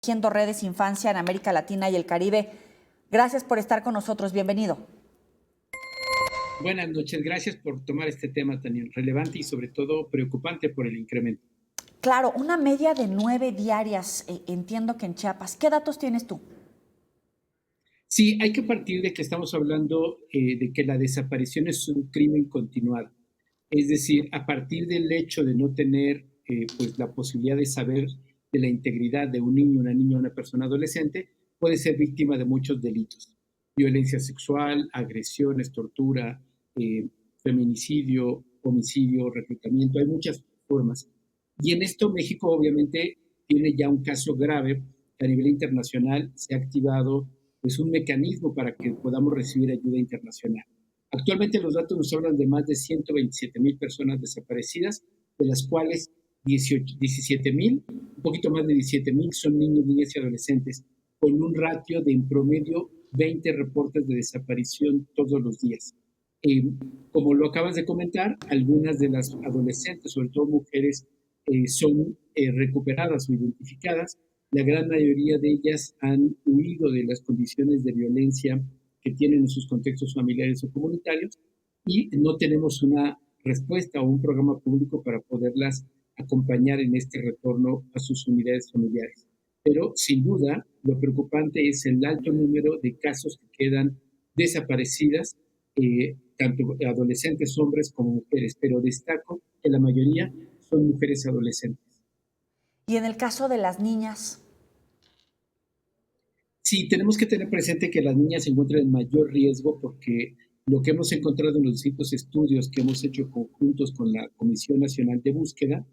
Tejiendo Redes Infancia en América Latina y el Caribe. Gracias por estar con nosotros. Bienvenido. Buenas noches, gracias por tomar este tema tan relevante y sobre todo preocupante por el incremento. Claro, una media de 9 diarias, entiendo que en Chiapas. ¿Qué datos tienes tú? Sí, hay que partir de que estamos hablando de que la desaparición es un crimen continuado. Es decir, a partir del hecho de no tener pues la posibilidad de saber de la integridad de un niño, una niña, una persona adolescente, puede ser víctima de muchos delitos. Violencia sexual, agresiones, tortura, eh, feminicidio, homicidio, reclutamiento, hay muchas formas. Y en esto México obviamente tiene ya un caso grave que a nivel internacional se ha activado pues un mecanismo para que podamos recibir ayuda internacional. Actualmente los datos nos hablan de más de 127,000 personas desaparecidas, de las cuales 17,000, un poquito más de 17,000 son niños, niñas y adolescentes, con un ratio de en promedio 20 reportes de desaparición todos los días. Como lo acabas de comentar, algunas de las adolescentes, sobre todo mujeres, son recuperadas o identificadas. La gran mayoría de ellas han huido de las condiciones de violencia que tienen en sus contextos familiares o comunitarios y no tenemos una respuesta o un programa público para poderlas acompañar en este retorno a sus unidades familiares. Pero sin duda, lo preocupante es el alto número de casos que quedan desaparecidas, tanto adolescentes, hombres como mujeres, pero destaco que la mayoría son mujeres adolescentes. Y en el caso de las niñas. Sí, tenemos que tener presente que las niñas se encuentran en mayor riesgo porque lo que hemos encontrado en los distintos estudios que hemos hecho conjuntos con la Comisión Nacional de Búsqueda,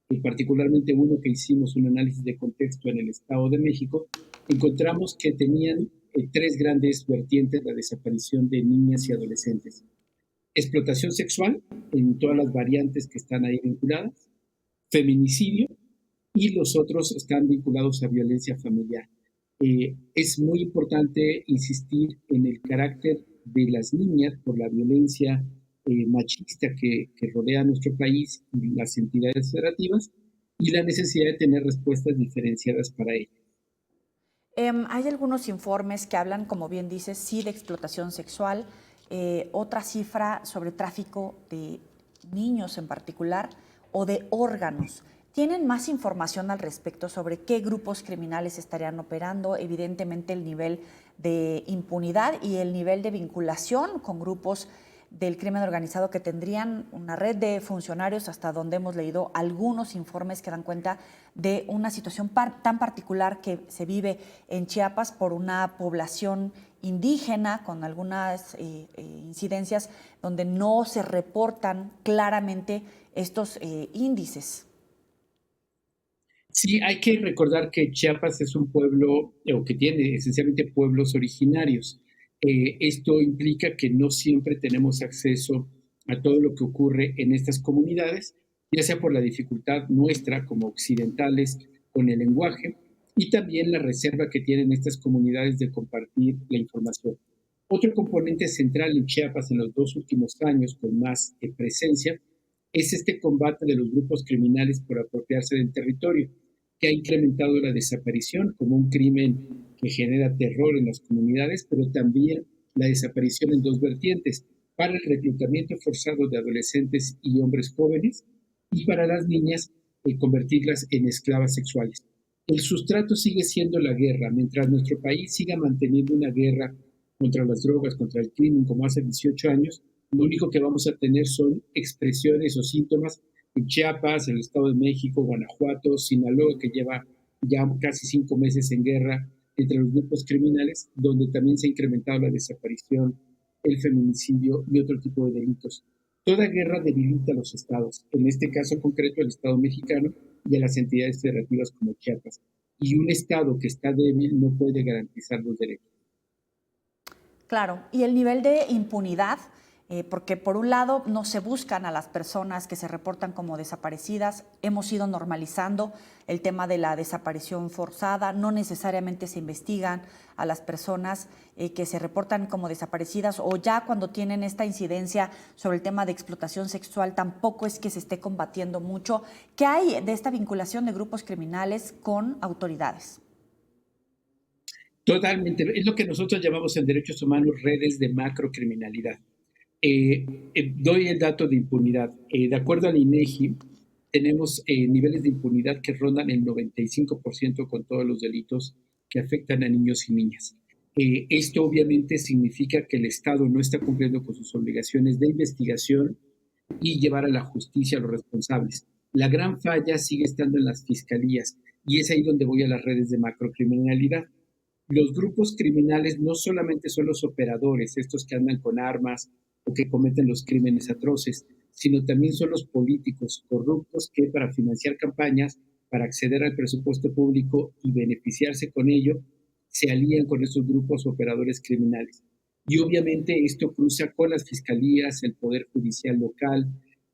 y particularmente uno que hicimos un análisis de contexto en el Estado de México, encontramos que tenían tres grandes vertientes la desaparición de niñas y adolescentes. Explotación sexual, en todas las variantes que están ahí vinculadas, feminicidio, y los otros están vinculados a violencia familiar. Es muy importante insistir en el carácter de las niñas por la violencia machista que rodea nuestro país y las entidades federativas y la necesidad de tener respuestas diferenciadas para ello. Hay algunos informes que hablan, como bien dices, sí de explotación sexual, otra cifra sobre tráfico de niños en particular o de órganos. ¿Tienen más información al respecto sobre qué grupos criminales estarían operando? Evidentemente el nivel de impunidad y el nivel de vinculación con grupos del crimen organizado que tendrían una red de funcionarios hasta donde hemos leído algunos informes que dan cuenta de una situación tan particular que se vive en Chiapas por una población indígena con algunas incidencias donde no se reportan claramente estos índices. Sí, hay que recordar que Chiapas es un pueblo, o que tiene esencialmente pueblos originarios. Esto implica que no siempre tenemos acceso a todo lo que ocurre en estas comunidades, ya sea por la dificultad nuestra como occidentales con el lenguaje y también la reserva que tienen estas comunidades de compartir la información. Otro componente central en Chiapas en los 2 últimos años con más presencia es este combate de los grupos criminales por apropiarse del territorio, que ha incrementado la desaparición como un crimen que genera terror en las comunidades, pero también la desaparición en dos vertientes, para el reclutamiento forzado de adolescentes y hombres jóvenes y para las niñas convertirlas en esclavas sexuales. El sustrato sigue siendo la guerra, mientras nuestro país siga manteniendo una guerra contra las drogas, contra el crimen, como hace 18 años, lo único que vamos a tener son expresiones o síntomas en Chiapas, en el Estado de México, Guanajuato, Sinaloa, que lleva ya casi 5 meses en guerra entre los grupos criminales, donde también se ha incrementado la desaparición, el feminicidio y otro tipo de delitos. Toda guerra debilita a los estados, en este caso concreto el Estado mexicano y a las entidades federativas como Chiapas. Y un estado que está débil no puede garantizar los derechos. Claro, y el nivel de impunidad, porque por un lado no se buscan a las personas que se reportan como desaparecidas, hemos ido normalizando el tema de la desaparición forzada, no necesariamente se investigan a las personas que se reportan como desaparecidas o ya cuando tienen esta incidencia sobre el tema de explotación sexual tampoco es que se esté combatiendo mucho. ¿Qué hay de esta vinculación de grupos criminales con autoridades? Totalmente. Es lo que nosotros llamamos en derechos humanos redes de macrocriminalidad. Doy el dato de impunidad. De acuerdo al INEGI, tenemos niveles de impunidad que rondan el 95% con todos los delitos que afectan a niños y niñas. Esto obviamente significa que el Estado no está cumpliendo con sus obligaciones de investigación y llevar a la justicia a los responsables. La gran falla sigue estando en las fiscalías y es ahí donde voy a las redes de macrocriminalidad. Los grupos criminales no solamente son los operadores, estos que andan con armas o que cometen los crímenes atroces, sino también son los políticos corruptos que para financiar campañas, para acceder al presupuesto público y beneficiarse con ello, se alían con estos grupos operadores criminales. Y obviamente esto cruza con las fiscalías, el Poder Judicial local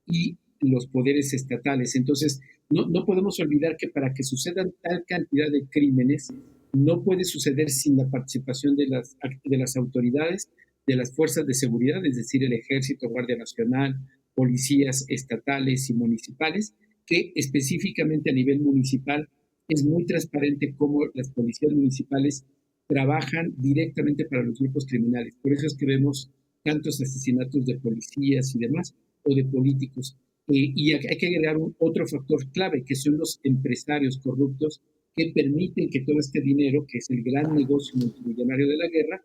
y los poderes estatales. Entonces, no podemos olvidar que para que sucedan tal cantidad de crímenes, no puede suceder sin la participación de las autoridades, de las fuerzas de seguridad, es decir, el Ejército, Guardia Nacional, policías estatales y municipales, que específicamente a nivel municipal es muy transparente cómo las policías municipales trabajan directamente para los grupos criminales. Por eso es que vemos tantos asesinatos de policías y demás, o de políticos. Y hay que agregar otro factor clave, que son los empresarios corruptos que permiten que todo este dinero, que es el gran negocio multimillonario de la guerra,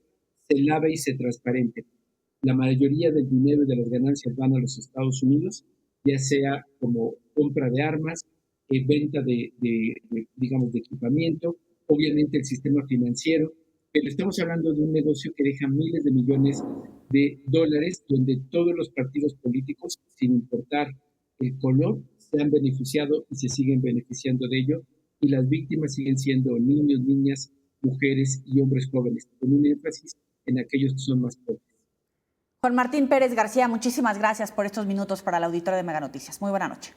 se lave y se transparente. La mayoría del dinero y de las ganancias van a los Estados Unidos, ya sea como compra de armas, venta digamos, de equipamiento, obviamente el sistema financiero, pero estamos hablando de un negocio que deja miles de millones de dólares, donde todos los partidos políticos, sin importar el color, se han beneficiado y se siguen beneficiando de ello, y las víctimas siguen siendo niños, niñas, mujeres y hombres jóvenes, con un énfasis en aquellos que son más pobres. Juan Martín Pérez García, muchísimas gracias por estos minutos para la auditorio de Mega Noticias. Muy buena noche.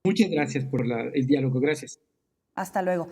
Muchas gracias por el diálogo. Gracias. Hasta luego.